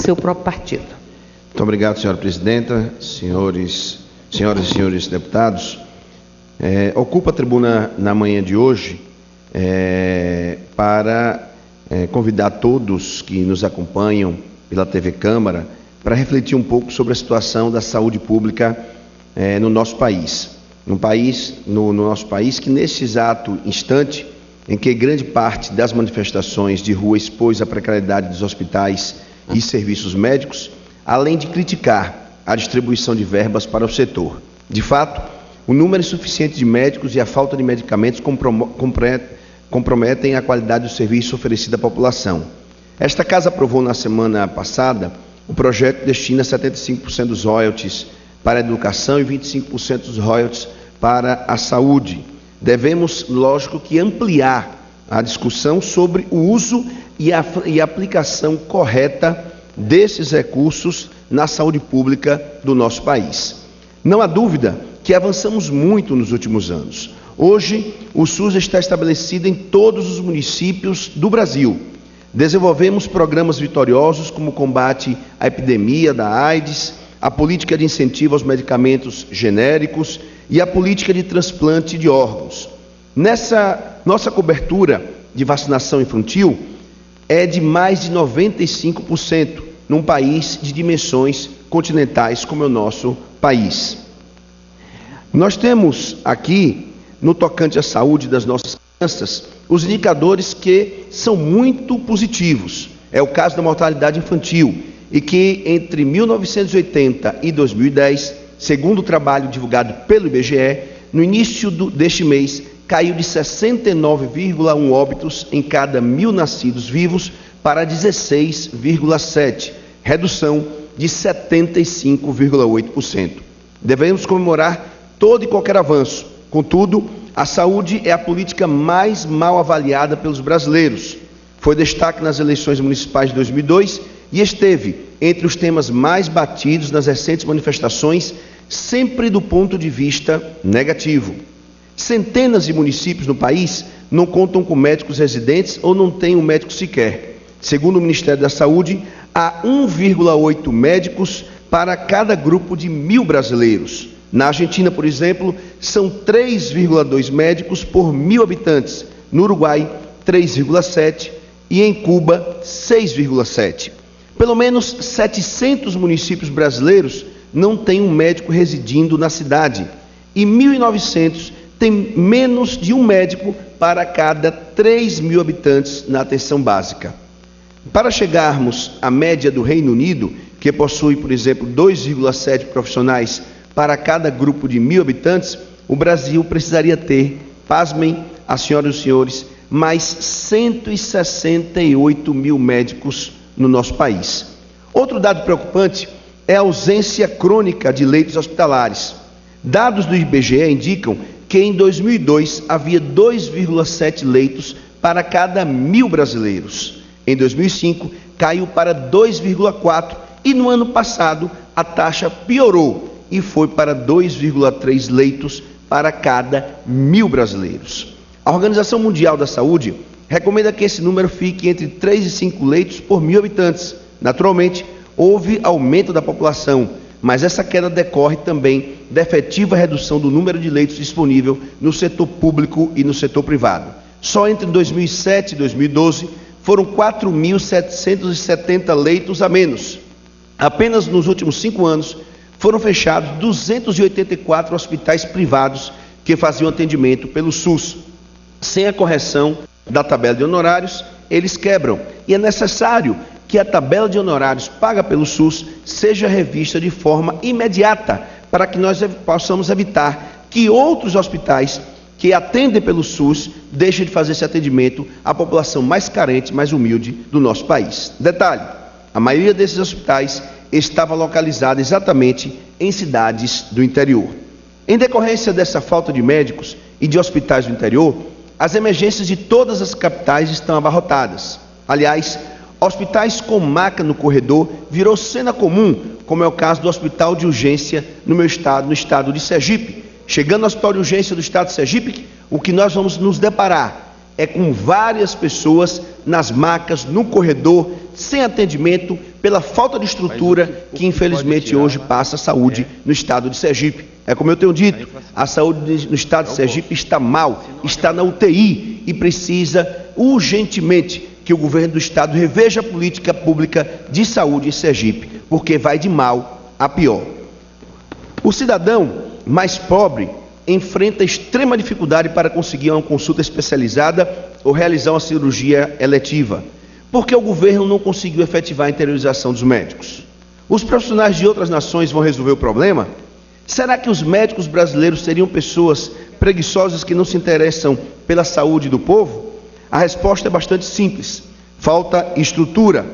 seu próprio partido. Muito obrigado, senhora presidenta, senhoras e senhores deputados. Ocupo a tribuna na manhã de hoje para convidar todos que nos acompanham pela TV Câmara para refletir um pouco sobre a situação da saúde pública no nosso país. No nosso país que, nesse exato instante em que grande parte das manifestações de rua expôs a precariedade dos hospitais e serviços médicos, além de criticar a distribuição de verbas para o setor. De fato, o número insuficiente de médicos e a falta de medicamentos comprometem a qualidade do serviço oferecido à população. Esta casa aprovou na semana passada o projeto que destina 75% dos royalties para a educação e 25% dos royalties para a saúde. Devemos, lógico, que ampliar a discussão sobre o uso e a aplicação correta desses recursos na saúde pública do nosso país. Não há dúvida que avançamos muito nos últimos anos. Hoje, o SUS está estabelecido em todos os municípios do Brasil. Desenvolvemos programas vitoriosos como o combate à epidemia da AIDS, a política de incentivo aos medicamentos genéricos e a política de transplante de órgãos. Nessa nossa cobertura de vacinação infantil é de mais de 95% num país de dimensões continentais como é o nosso país. Nós temos aqui, no tocante à saúde das nossas crianças, os indicadores que são muito positivos. É o caso da mortalidade infantil, e que entre 1980 e 2010, segundo o trabalho divulgado pelo IBGE, no início deste mês, caiu de 69,1 óbitos em cada 1.000 nascidos vivos para 16,7, redução de 75,8%. Devemos comemorar todo e qualquer avanço. Contudo, a saúde é a política mais mal avaliada pelos brasileiros. Foi destaque nas eleições municipais de 2002 e esteve entre os temas mais batidos nas recentes manifestações, sempre do ponto de vista negativo. Centenas de municípios no país não contam com médicos residentes ou não têm um médico sequer. Segundo o Ministério da Saúde, há 1,8 médicos para cada grupo de 1.000 brasileiros. Na Argentina, por exemplo, são 3,2 médicos por 1.000 habitantes. No Uruguai, 3,7 e em Cuba, 6,7. Pelo menos 700 municípios brasileiros não têm um médico residindo na cidade e 1.900 têm menos de um médico para cada 3.000 habitantes na atenção básica. Para chegarmos à média do Reino Unido, que possui, por exemplo, 2,7 profissionais para cada grupo de 1.000 habitantes, o Brasil precisaria ter, pasmem as senhoras e os senhores, mais 168 mil médicos no nosso país. Outro dado preocupante é a ausência crônica de leitos hospitalares. Dados do IBGE indicam que em 2002 havia 2,7 leitos para cada 1.000 brasileiros. Em 2005 caiu para 2,4 e no ano passado a taxa piorou e foi para 2,3 leitos para cada 1.000 brasileiros. A Organização Mundial da Saúde recomenda que esse número fique entre 3 e 5 leitos por 1.000 habitantes. Naturalmente, houve aumento da população, mas essa queda decorre também da efetiva redução do número de leitos disponível no setor público e no setor privado. Só entre 2007 e 2012 foram 4.770 leitos a menos. Apenas nos últimos 5 anos foram fechados 284 hospitais privados que faziam atendimento pelo SUS. Sem a correção da tabela de honorários, eles quebram. E é necessário que a tabela de honorários paga pelo SUS seja revista de forma imediata, para que nós possamos evitar que outros hospitais que atendem pelo SUS deixem de fazer esse atendimento à população mais carente, mais humilde do nosso país. Detalhe, a maioria desses hospitais estava localizada exatamente em cidades do interior. Em decorrência dessa falta de médicos e de hospitais do interior, as emergências de todas as capitais estão abarrotadas. Aliás, hospitais com maca no corredor virou cena comum, como é o caso do Hospital de Urgência no meu estado, no estado de Sergipe. Chegando ao Hospital de Urgência do estado de Sergipe, o que nós vamos nos deparar é com várias pessoas nas macas, no corredor, sem atendimento, pela falta de estrutura que infelizmente hoje passa a saúde no estado de Sergipe. É como eu tenho dito, a saúde no estado de Sergipe está mal, está na UTI e precisa urgentemente que o governo do estado reveja a política pública de saúde em Sergipe, porque vai de mal a pior. O cidadão mais pobre enfrenta extrema dificuldade para conseguir uma consulta especializada ou realizar uma cirurgia eletiva, porque o governo não conseguiu efetivar a interiorização dos médicos. Os profissionais de outras nações vão resolver o problema? Será que os médicos brasileiros seriam pessoas preguiçosas que não se interessam pela saúde do povo? A resposta é bastante simples: falta estrutura.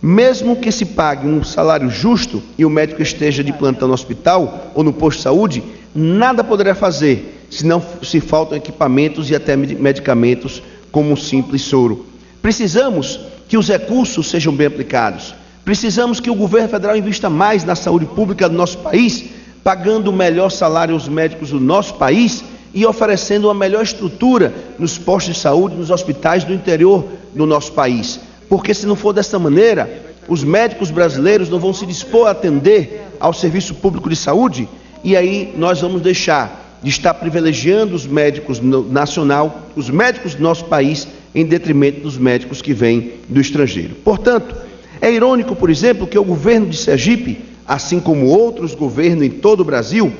Mesmo que se pague um salário justo e o médico esteja de plantão no hospital ou no posto de saúde, nada poderá fazer se faltam equipamentos e até medicamentos como um simples soro. Precisamos que os recursos sejam bem aplicados. Precisamos que o governo federal invista mais na saúde pública do nosso país, pagando o melhor salário aos médicos do nosso país e oferecendo uma melhor estrutura nos postos de saúde, nos hospitais do interior do nosso país. Porque se não for dessa maneira, os médicos brasileiros não vão se dispor a atender ao serviço público de saúde, e aí nós vamos deixar de estar privilegiando os médicos nacional, os médicos do nosso país, em detrimento dos médicos que vêm do estrangeiro. Portanto, é irônico, por exemplo, que o governo de Sergipe, assim como outros governos em todo o Brasil,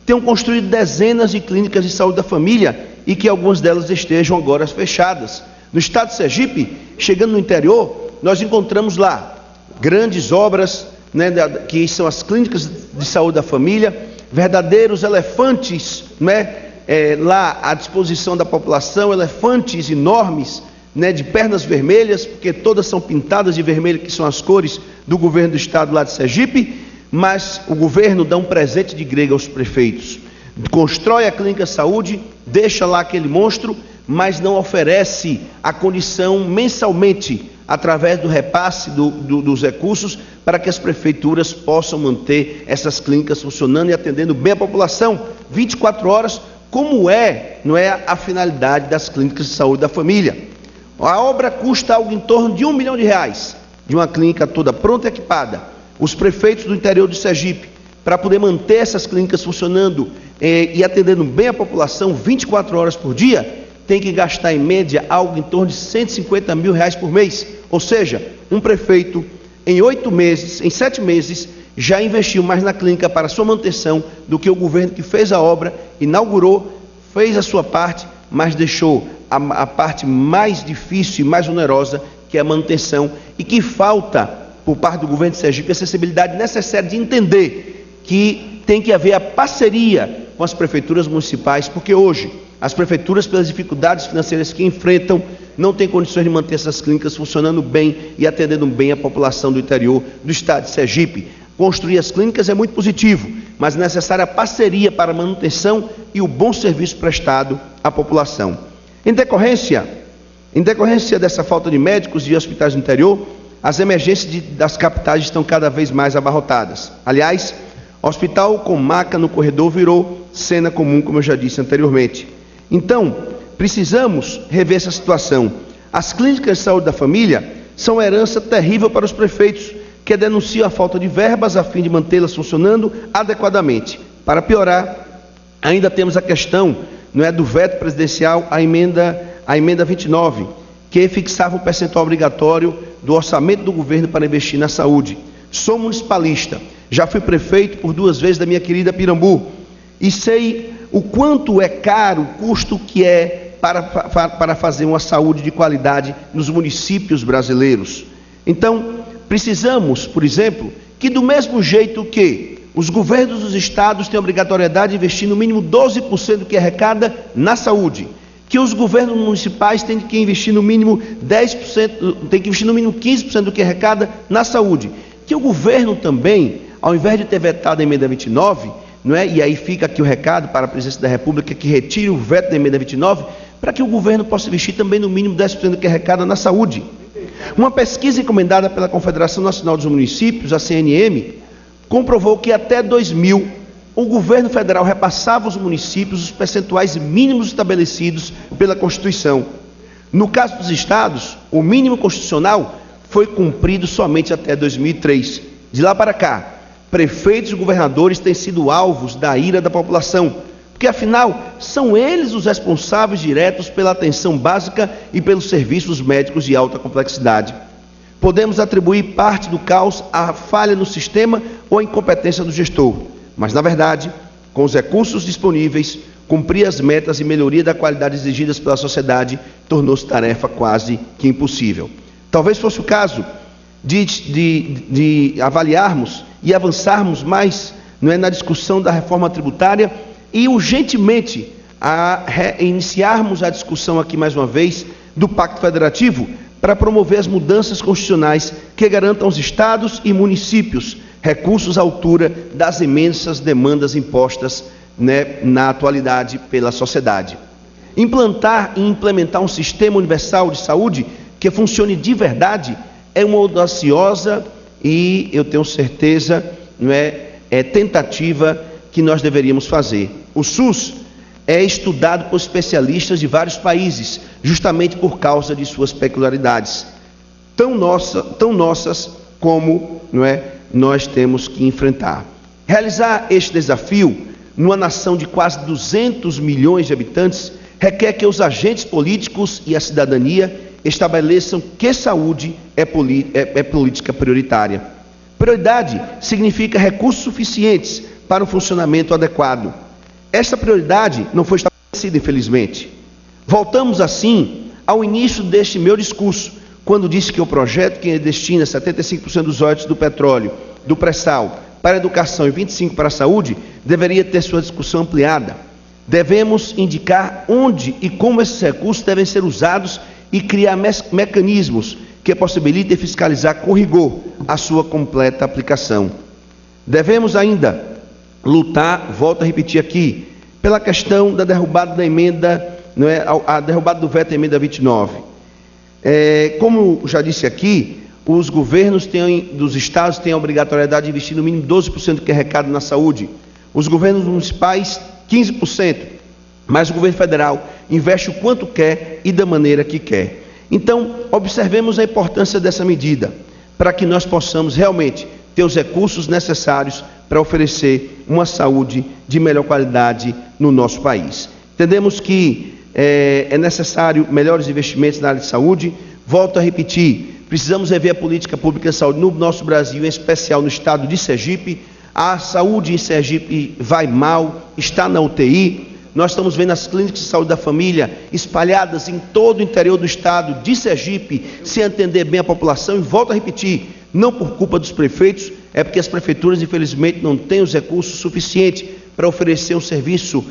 tenham construído dezenas de clínicas de saúde da família e que algumas delas estejam agora fechadas. No estado de Sergipe, chegando no interior, nós encontramos lá grandes obras, que são as clínicas de saúde da família, verdadeiros elefantes, lá à disposição da população, elefantes enormes, de pernas vermelhas, porque todas são pintadas de vermelho, que são as cores do governo do estado lá de Sergipe, mas o governo dá um presente de grego aos prefeitos, constrói a clínica de saúde, deixa lá aquele monstro, mas não oferece a condição mensalmente, através do repasse dos recursos, para que as prefeituras possam manter essas clínicas funcionando e atendendo bem a população 24 horas, como não é a finalidade das clínicas de saúde da família. A obra custa algo em torno de R$1 milhão, de uma clínica toda pronta e equipada. Os prefeitos do interior de Sergipe, para poder manter essas clínicas funcionando e atendendo bem a população 24 horas por dia, tem que gastar em média algo em torno de R$150 mil por mês. Ou seja, um prefeito em 7 meses já investiu mais na clínica para sua manutenção do que o governo que fez a obra, inaugurou, fez a sua parte, mas deixou a parte mais difícil e mais onerosa, que é a manutenção, e que falta por parte do governo de Sergipe a sensibilidade necessária de entender que tem que haver a parceria com as prefeituras municipais, porque hoje as prefeituras, pelas dificuldades financeiras que enfrentam, não têm condições de manter essas clínicas funcionando bem e atendendo bem a população do interior do estado de Sergipe. Construir as clínicas é muito positivo, mas é necessária a parceria para a manutenção e o bom serviço prestado à população. Em decorrência dessa falta de médicos e hospitais do interior, as emergências das capitais estão cada vez mais abarrotadas. Aliás, hospital com maca no corredor virou cena comum, como eu já disse anteriormente. Então, precisamos rever essa situação. As clínicas de saúde da família são uma herança terrível para os prefeitos, que denunciam a falta de verbas a fim de mantê-las funcionando adequadamente. Para piorar, ainda temos a questão do veto presidencial à emenda 29, que fixava o percentual obrigatório do orçamento do governo para investir na saúde. Sou municipalista, já fui prefeito por 2 vezes da minha querida Pirambu, e sei o quanto é caro o custo que é para fazer uma saúde de qualidade nos municípios brasileiros. Então, precisamos, por exemplo, que do mesmo jeito que os governos dos estados têm a obrigatoriedade de investir no mínimo 12% do que arrecada na saúde, que os governos municipais têm que investir no mínimo 10%, têm que investir no mínimo 15% do que arrecada na saúde, que o governo também, ao invés de ter vetado a emenda 29, e aí fica aqui o recado para a presidência da República que retire o veto da emenda 29, para que o governo possa investir também no mínimo 10% do que arrecada na saúde. Uma pesquisa encomendada pela Confederação Nacional dos Municípios, a CNM, comprovou que até 2000 o governo federal repassava aos municípios os percentuais mínimos estabelecidos pela Constituição. No caso dos estados, o mínimo constitucional foi cumprido somente até 2003. De lá para cá, prefeitos e governadores têm sido alvos da ira da população, porque afinal são eles os responsáveis diretos pela atenção básica e pelos serviços médicos de alta complexidade. Podemos atribuir parte do caos à falha no sistema ou à incompetência do gestor, mas na verdade, com os recursos disponíveis, cumprir as metas e melhoria da qualidade exigidas pela sociedade tornou-se tarefa quase que impossível. Talvez fosse o caso de avaliarmos e avançarmos mais na discussão da reforma tributária e urgentemente iniciarmos a discussão aqui mais uma vez do Pacto Federativo para promover as mudanças constitucionais que garantam aos estados e municípios recursos à altura das imensas demandas impostas na atualidade pela sociedade. Implantar e implementar um sistema universal de saúde que funcione de verdade é uma audaciosa e, eu tenho certeza, tentativa que nós deveríamos fazer. O SUS é estudado por especialistas de vários países, justamente por causa de suas peculiaridades, tão nossas como nós temos que enfrentar. Realizar este desafio numa nação de quase 200 milhões de habitantes requer que os agentes políticos e a cidadania estabeleçam que saúde é política prioritária. Prioridade significa recursos suficientes para um funcionamento adequado. Essa prioridade não foi estabelecida, infelizmente. Voltamos, assim, ao início deste meu discurso, quando disse que o projeto que destina 75% dos royalties do petróleo, do pré-sal, para a educação e 25% para a saúde, deveria ter sua discussão ampliada. Devemos indicar onde e como esses recursos devem ser usados e criar mecanismos que possibilitem fiscalizar com rigor a sua completa aplicação. Devemos ainda lutar, volto a repetir aqui, pela questão da derrubada da emenda, a derrubada do veto à emenda 29. Como já disse aqui, os governos dos estados têm a obrigatoriedade de investir no mínimo 12% do que é arrecado na saúde. Os governos municipais, 15%. Mas o governo federal investe o quanto quer e da maneira que quer. Então, observemos a importância dessa medida, para que nós possamos realmente ter os recursos necessários para oferecer uma saúde de melhor qualidade no nosso país. Entendemos que é necessário melhores investimentos na área de saúde. Volto a repetir, precisamos rever a política pública de saúde no nosso Brasil, em especial no estado de Sergipe. A saúde em Sergipe vai mal, está na UTI. Nós estamos vendo as clínicas de saúde da família espalhadas em todo o interior do estado de Sergipe, sem atender bem a população. E volto a repetir, não por culpa dos prefeitos, é porque as prefeituras, infelizmente, não têm os recursos suficientes para oferecer um serviço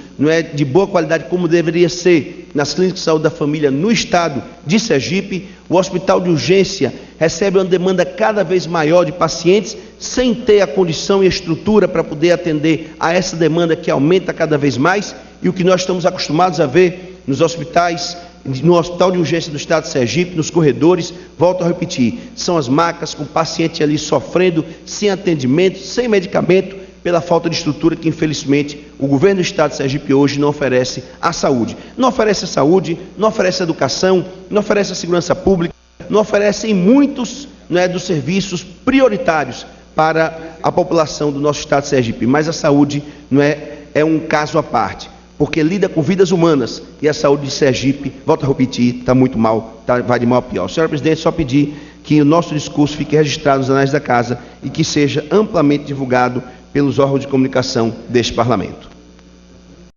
de boa qualidade como deveria ser nas clínicas de saúde da família no estado de Sergipe. O hospital de urgência recebe uma demanda cada vez maior de pacientes, sem ter a condição e a estrutura para poder atender a essa demanda que aumenta cada vez mais. E o que nós estamos acostumados a ver nos hospitais, no hospital de urgência do estado de Sergipe, nos corredores, volto a repetir, são as macas com paciente ali sofrendo, sem atendimento, sem medicamento, pela falta de estrutura que, infelizmente, o governo do estado de Sergipe hoje não oferece à saúde. Não oferece a saúde, não oferece a educação, não oferece a segurança pública, não oferece em muitos dos serviços prioritários para a população do nosso estado de Sergipe. Mas a saúde é um caso à parte, porque lida com vidas humanas, e a saúde de Sergipe, volto a repetir, está muito mal, vai de mal a pior. Senhora Presidente, só pedir que o nosso discurso fique registrado nos anais da Casa e que seja amplamente divulgado pelos órgãos de comunicação deste Parlamento.